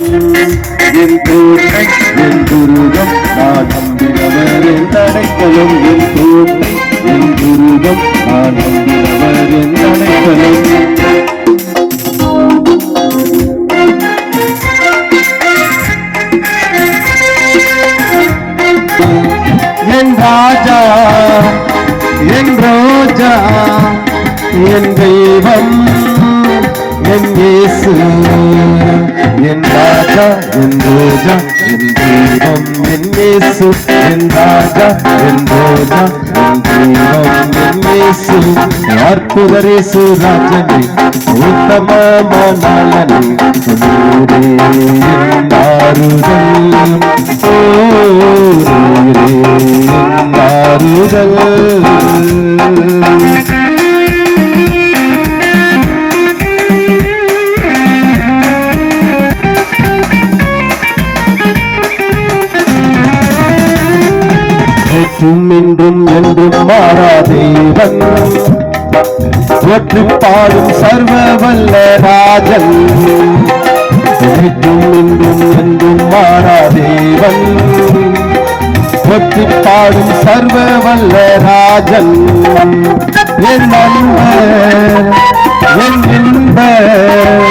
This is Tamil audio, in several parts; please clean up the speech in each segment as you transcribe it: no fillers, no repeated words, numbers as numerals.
என் கோட்டை என் துருகம் நான் நம்பினவர் என் அடைக்கலம் என் கோட்டை என் துருகம் நான் நம்பினவர் என் அடைக்கலம் என் ராஜா என் ரோஜா என் தெய்வம் என் இயேசு என் ராஜா என் ரோஜா என் தெய்வம் என் இயேசு என் ராஜா என் ரோஜா என் தெய்வம் என் இயேசு அற்புதர் இயேசு ராஜனே உத்தமமானவனே நீரே என் ஆறுதல் ஓ நீரே என் ஆறுதல் என்றும் என்றும் மாறாதேவன் ஒற்று பாடும் சர்வ வல்ல ராஜன் என்றும் என்றும் மாறாதேவன் ஒற்று பாடும் சர்வ வல்ல ராஜன் என் நண்பர் என் இன்பர்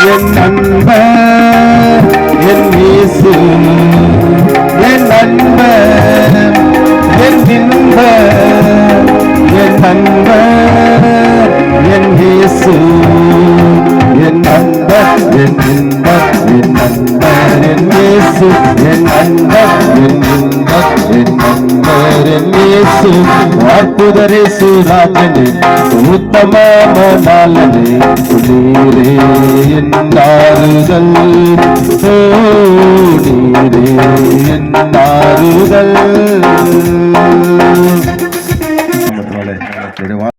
என் நண்பர் என் இயேசு என் நண்பர் என் இன்பர் என் நண்பர் என் இயேசு என் நண்பர் என் இன்பர் என் நண்பர் என் இயேசு என் நண்பர் என் இன்பர் என் நண்பர் என் இயேசு அற்புதர் இயேசு ராஜனே உத்தமமானவனே நீரே என் ஆறுதல் ஓ நீரே என் ஆறுதல்